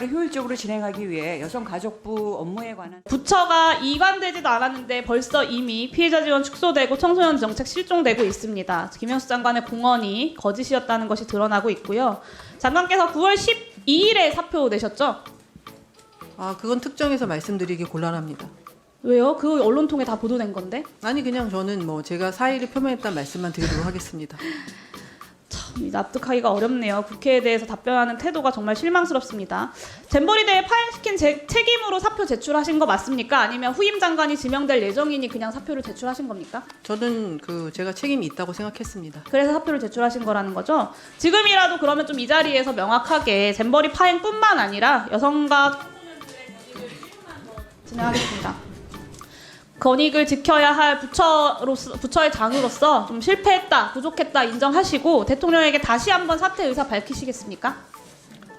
효율적으로 진행하기 위해 여성가족부 업무에 관한 부처가 이관되지도 않았는데 벌써 이미 피해자 지원 축소되고 청소년 정책 실종되고 있습니다. 김현수 장관의 공언이 거짓이었다는 것이 드러나고 있고요. 장관께서 9월 12일에 사표 내셨죠? 그건 특정해서 말씀드리기 곤란합니다. 왜요? 그 언론 통해 다 보도된 건데? 아니 그냥 저는 제가 사의를 표명했다는 말씀만 드리도록 하겠습니다. 참 납득하기가 어렵네요. 국회에 대해서 답변하는 태도가 정말 실망스럽습니다. 잼버리 대회 파행시킨 책임으로 사표 제출하신 거 맞습니까? 아니면 후임 장관이 지명될 예정이니 그냥 사표를 제출하신 겁니까? 저는 제가 책임이 있다고 생각했습니다. 그래서 사표를 제출하신 거라는 거죠? 지금이라도 그러면 좀 이 자리에서 명확하게 잼버리 파행뿐만 아니라 여성과 진행하겠습니다. 권익을 지켜야 할 부처의 장으로서 좀 실패했다, 부족했다 인정하시고 대통령에게 다시 한번 사퇴 의사 밝히시겠습니까?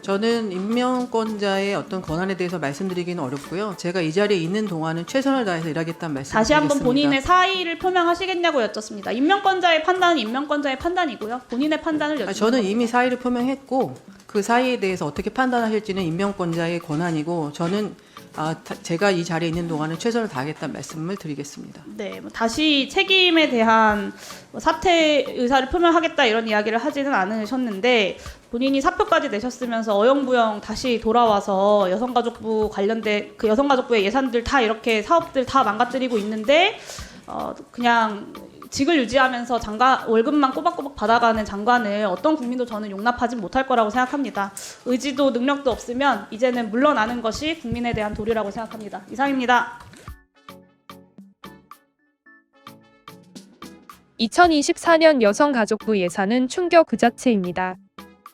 저는 임명권자의 어떤 권한에 대해서 말씀드리기는 어렵고요. 제가 이 자리에 있는 동안은 최선을 다해서 일하겠다는 말씀을 다시 한번 드리겠습니다. 본인의 사의를 표명하시겠냐고 여쭙습니다. 임명권자의 판단은 임명권자의 판단이고요. 본인의 판단을 여쭙는 저는 겁니다. 이미 사의를 표명했고 그 사의에 대해서 어떻게 판단하실지는 임명권자의 권한이고 저는 제가 이 자리에 있는 동안은 최선을 다하겠다는 말씀을 드리겠습니다. 네, 다시 책임에 대한 사퇴 의사를 표명하겠다 이런 이야기를 하지는 않으셨는데 본인이 사표까지 내셨으면서 어영부영 다시 돌아와서 여성가족부 관련된 그 여성가족부의 예산들 다 이렇게 사업들 다 망가뜨리고 있는데 그냥 직을 유지하면서 월급만 꼬박꼬박 받아가는 장관을 어떤 국민도 저는 용납하지 못할 거라고 생각합니다. 의지도 능력도 없으면 이제는 물러나는 것이 국민에 대한 도리라고 생각합니다. 이상입니다. 2024년 여성가족부 예산은 충격 그 자체입니다.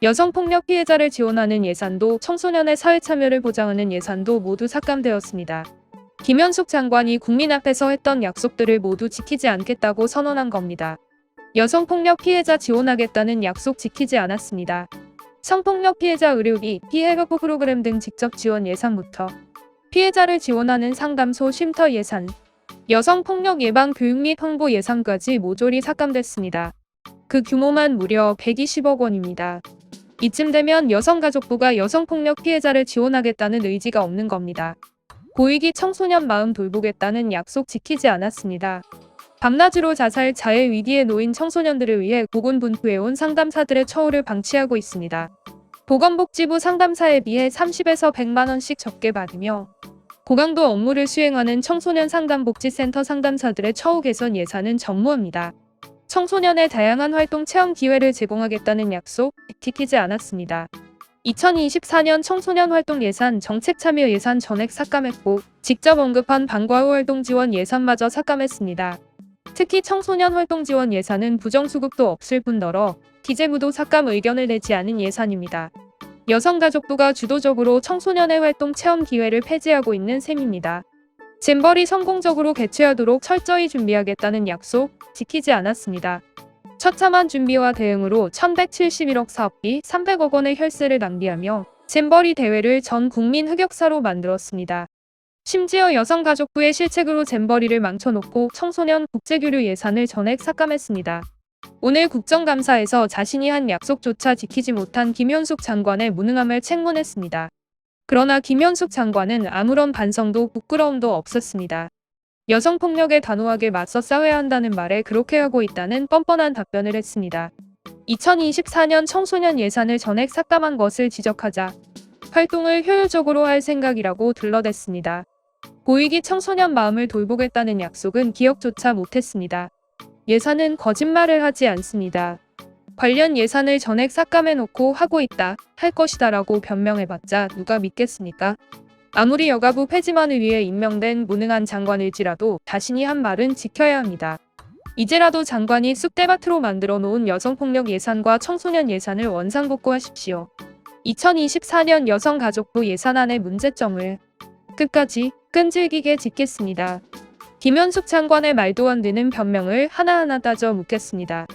여성폭력 피해자를 지원하는 예산도 청소년의 사회참여를 보장하는 예산도 모두 삭감되었습니다. 김현숙 장관이 국민 앞에서 했던 약속들을 모두 지키지 않겠다고 선언한 겁니다. 여성폭력 피해자 지원하겠다는 약속 지키지 않았습니다. 성폭력 피해자 의료비, 피해 회복 프로그램 등 직접 지원 예산부터 피해자를 지원하는 상담소 쉼터 예산, 여성폭력 예방 교육 및 홍보 예산까지 모조리 삭감됐습니다. 그 규모만 무려 120억 원입니다. 이쯤 되면 여성가족부가 여성폭력 피해자를 지원하겠다는 의지가 없는 겁니다. 고위기 청소년 마음 돌보겠다는 약속 지키지 않았습니다. 밤낮으로 자살, 자해 위기에 놓인 청소년들을 위해 고군분투해온 상담사들의 처우를 방치하고 있습니다. 보건복지부 상담사에 비해 30에서 100만 원씩 적게 받으며 고강도 업무를 수행하는 청소년 상담복지센터 상담사들의 처우 개선 예산은 전무합니다. 청소년의 다양한 활동 체험 기회를 제공하겠다는 약속 지키지 않았습니다. 2024년 청소년 활동 예산, 정책 참여 예산 전액 삭감했고 직접 언급한 방과 후 활동 지원 예산마저 삭감했습니다. 특히 청소년 활동 지원 예산은 부정수급도 없을 뿐더러 기재부도 삭감 의견을 내지 않은 예산입니다. 여성가족부가 주도적으로 청소년의 활동 체험 기회를 폐지하고 있는 셈입니다. 잼버리 성공적으로 개최하도록 철저히 준비하겠다는 약속 지키지 않았습니다. 처참한 준비와 대응으로 1171억 사업비 300억 원의 혈세를 낭비하며 잼버리 대회를 전 국민 흑역사로 만들었습니다. 심지어 여성가족부의 실책으로 잼버리를 망쳐놓고 청소년 국제교류 예산을 전액 삭감했습니다. 오늘 국정감사에서 자신이 한 약속조차 지키지 못한 김현숙 장관의 무능함을 책문했습니다. 그러나 김현숙 장관은 아무런 반성도 부끄러움도 없었습니다. 여성폭력에 단호하게 맞서 싸워야 한다는 말에 그렇게 하고 있다는 뻔뻔한 답변을 했습니다. 2024년 청소년 예산을 전액 삭감한 것을 지적하자 활동을 효율적으로 할 생각이라고 둘러댔습니다. 고위기 청소년 마음을 돌보겠다는 약속은 기억조차 못했습니다. 예산은 거짓말을 하지 않습니다. 관련 예산을 전액 삭감해놓고 하고 있다, 할 것이다 라고 변명해봤자 누가 믿겠습니까? 아무리 여가부 폐지만을 위해 임명된 무능한 장관일지라도 자신이 한 말은 지켜야 합니다. 이제라도 장관이 쑥대밭으로 만들어 놓은 여성폭력 예산과 청소년 예산을 원상복구하십시오. 2024년 여성가족부 예산안의 문제점을 끝까지 끈질기게 짚겠습니다. 김현숙 장관의 말도 안 되는 변명을 하나하나 따져 묻겠습니다.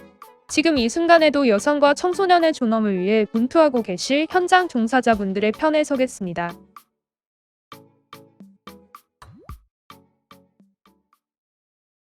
지금 이 순간에도 여성과 청소년의 존엄을 위해 분투하고 계실 현장 종사자분들의 편에 서겠습니다.